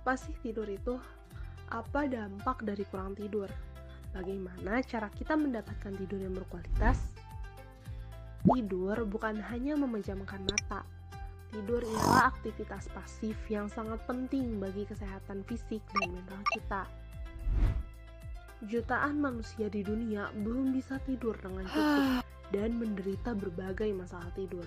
Apa sih tidur itu? Apa dampak dari kurang tidur? Bagaimana cara kita mendapatkan tidur yang berkualitas? Tidur bukan hanya memejamkan mata. Tidur ialah aktivitas pasif yang sangat penting bagi kesehatan fisik dan mental kita. Jutaan manusia di dunia belum bisa tidur dengan cukup dan menderita berbagai masalah tidur.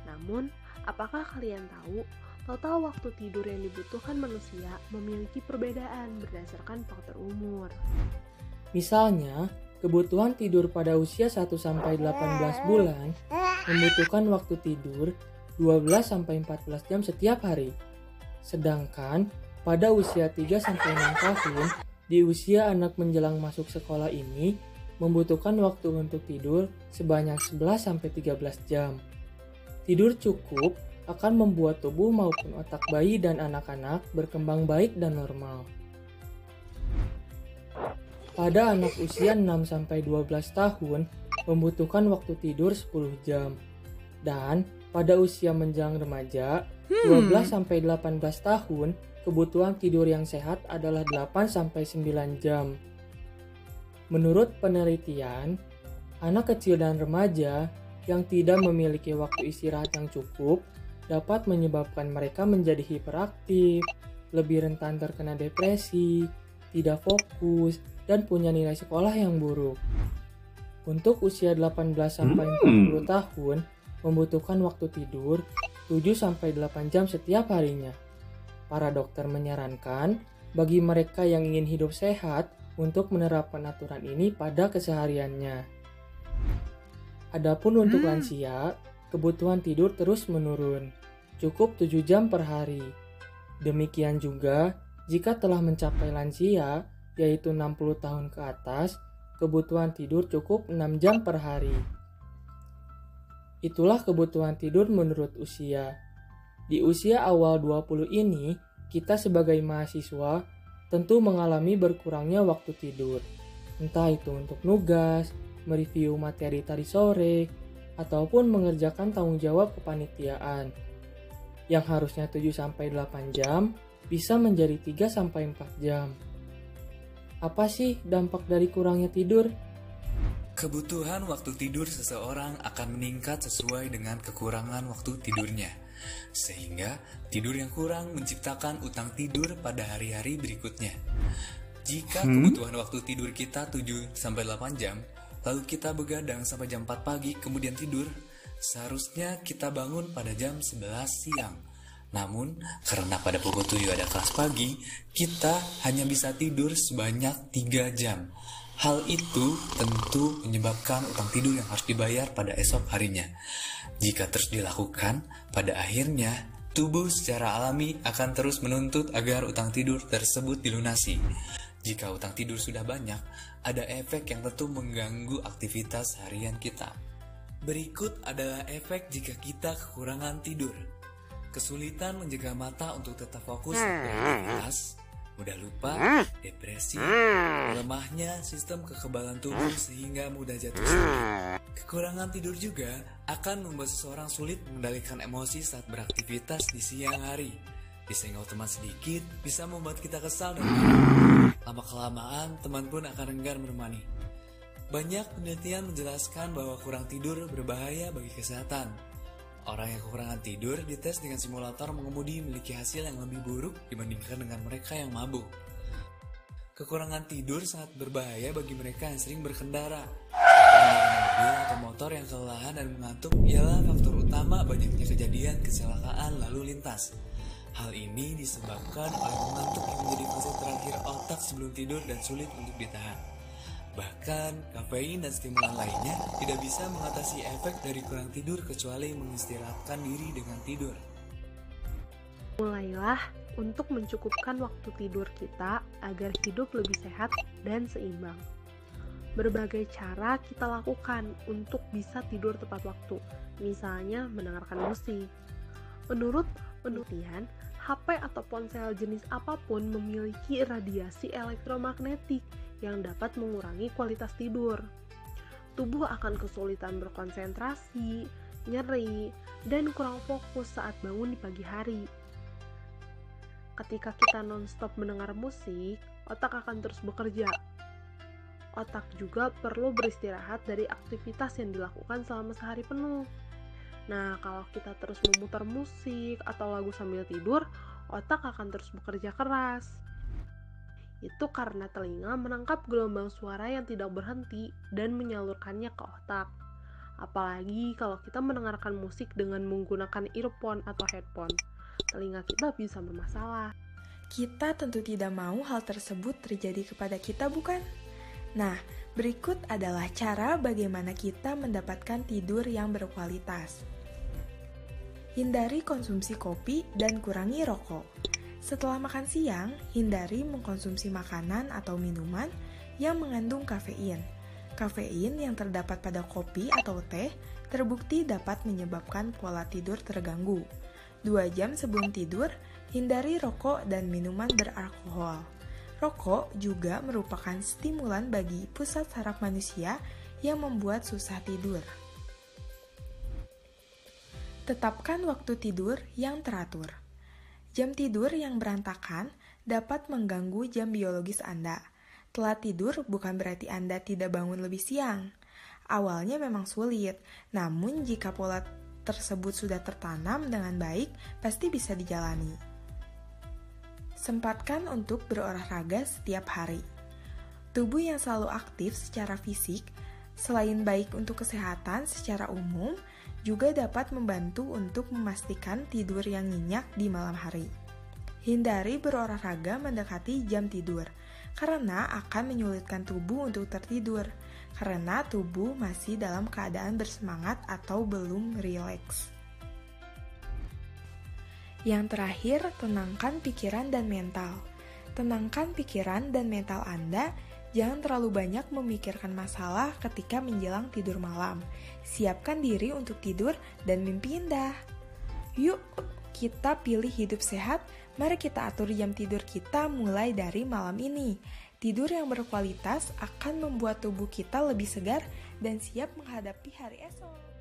Namun, apakah kalian tahu, total waktu tidur yang dibutuhkan manusia memiliki perbedaan berdasarkan faktor umur. Misalnya, kebutuhan tidur pada usia 1-18 bulan membutuhkan waktu tidur 12-14 jam setiap hari. Sedangkan pada usia 3-6 tahun, di usia anak menjelang masuk sekolah ini membutuhkan waktu untuk tidur sebanyak 11-13 jam. Tidur cukup akan membuat tubuh maupun otak bayi dan anak-anak berkembang baik dan normal. Pada anak usia 6-12 tahun membutuhkan waktu tidur 10 jam. Dan pada usia menjelang remaja 12-18 tahun kebutuhan tidur yang sehat adalah 8-9 jam. Menurut penelitian, anak kecil dan remaja yang tidak memiliki waktu istirahat yang cukup dapat menyebabkan mereka menjadi hiperaktif, lebih rentan terkena depresi, tidak fokus, dan punya nilai sekolah yang buruk. Untuk usia 18-40 tahun membutuhkan waktu tidur 7-8 jam setiap harinya. Para dokter menyarankan bagi mereka yang ingin hidup sehat untuk menerapkan aturan ini pada kesehariannya. Adapun untuk lansia, kebutuhan tidur terus menurun, cukup 7 jam per hari. Demikian juga jika telah mencapai lansia, yaitu 60 tahun ke atas, kebutuhan tidur cukup 6 jam per hari. Itulah kebutuhan tidur menurut usia. Di usia awal 20 ini, kita sebagai mahasiswa tentu mengalami berkurangnya waktu tidur. Entah itu untuk nugas, mereview materi tadi sore, ataupun mengerjakan tanggung jawab kepanitiaan. Yang harusnya 7-8 jam, bisa menjadi 3-4 jam. Apa sih dampak dari kurangnya tidur? Kebutuhan waktu tidur seseorang akan meningkat sesuai dengan kekurangan waktu tidurnya. Sehingga tidur yang kurang menciptakan utang tidur pada hari-hari berikutnya. Jika kebutuhan waktu tidur kita 7-8 jam, lalu kita begadang sampai jam 4 pagi kemudian tidur, seharusnya kita bangun pada jam 11 siang. Namun, karena pada pukul 7 ada kelas pagi, kita hanya bisa tidur sebanyak 3 jam. Hal itu tentu menyebabkan utang tidur yang harus dibayar pada esok harinya. Jika terus dilakukan, pada akhirnya tubuh secara alami akan terus menuntut agar utang tidur tersebut dilunasi. Jika utang tidur sudah banyak, ada efek yang tentu mengganggu aktivitas harian kita. Berikut adalah efek jika kita kekurangan tidur. Kesulitan menjaga mata untuk tetap fokus beraktivitas, mudah lupa, depresi, lemahnya sistem kekebalan tubuh sehingga mudah jatuh sakit. Kekurangan tidur juga akan membuat seseorang sulit mengendalikan emosi saat beraktivitas di siang hari. Disenggol teman sedikit bisa membuat kita kesal dan marah. Lama-kelamaan teman pun akan enggan menemani. Banyak penelitian menjelaskan bahwa kurang tidur berbahaya bagi kesehatan. Orang yang kekurangan tidur dites dengan simulator mengemudi memiliki hasil yang lebih buruk dibandingkan dengan mereka yang mabuk. Kekurangan tidur sangat berbahaya bagi mereka yang sering berkendara. Pengendara mobil atau motor yang kelelahan dan mengantuk ialah faktor utama banyaknya kejadian kecelakaan lalu lintas. Hal ini disebabkan oleh mengantuk yang menjadi fase terakhir otak sebelum tidur dan sulit untuk ditahan. Bahkan, kafein dan stimulan lainnya tidak bisa mengatasi efek dari kurang tidur kecuali mengistirahatkan diri dengan tidur. Mulailah untuk mencukupkan waktu tidur kita agar hidup lebih sehat dan seimbang. Berbagai cara kita lakukan untuk bisa tidur tepat waktu, misalnya mendengarkan musik. Menurut penelitian, HP atau ponsel jenis apapun memiliki radiasi elektromagnetik yang dapat mengurangi kualitas tidur. Tubuh akan kesulitan berkonsentrasi, nyeri, dan kurang fokus saat bangun di pagi hari. Ketika kita non-stop mendengar musik, otak akan terus bekerja. Otak juga perlu beristirahat dari aktivitas yang dilakukan selama sehari penuh. Nah, kalau kita terus memutar musik atau lagu sambil tidur, otak akan terus bekerja keras. Itu karena telinga menangkap gelombang suara yang tidak berhenti dan menyalurkannya ke otak. Apalagi kalau kita mendengarkan musik dengan menggunakan earphone atau headphone, telinga kita bisa bermasalah. Kita tentu tidak mau hal tersebut terjadi kepada kita, bukan? Nah, berikut adalah cara bagaimana kita mendapatkan tidur yang berkualitas. Hindari konsumsi kopi dan kurangi rokok. Setelah makan siang, hindari mengkonsumsi makanan atau minuman yang mengandung kafein. Kafein yang terdapat pada kopi atau teh terbukti dapat menyebabkan pola tidur terganggu. 2 jam sebelum tidur, hindari rokok dan minuman beralkohol. Rokok juga merupakan stimulan bagi pusat saraf manusia yang membuat susah tidur. Tetapkan waktu tidur yang teratur. Jam tidur yang berantakan dapat mengganggu jam biologis Anda. Telat tidur bukan berarti Anda tidak bangun lebih siang. Awalnya memang sulit, namun jika pola tersebut sudah tertanam dengan baik, pasti bisa dijalani. Sempatkan untuk berolahraga setiap hari. Tubuh yang selalu aktif secara fisik, selain baik untuk kesehatan secara umum, juga dapat membantu untuk memastikan tidur yang nyenyak di malam hari. Hindari berolahraga mendekati jam tidur, karena akan menyulitkan tubuh untuk tertidur, karena tubuh masih dalam keadaan bersemangat atau belum rileks. Yang terakhir, tenangkan pikiran dan mental. Tenangkan pikiran dan mental Anda. Jangan terlalu banyak memikirkan masalah ketika menjelang tidur malam. Siapkan diri untuk tidur dan mimpi indah. Yuk, kita pilih hidup sehat. Mari kita atur jam tidur kita mulai dari malam ini. Tidur yang berkualitas akan membuat tubuh kita lebih segar dan siap menghadapi hari esok.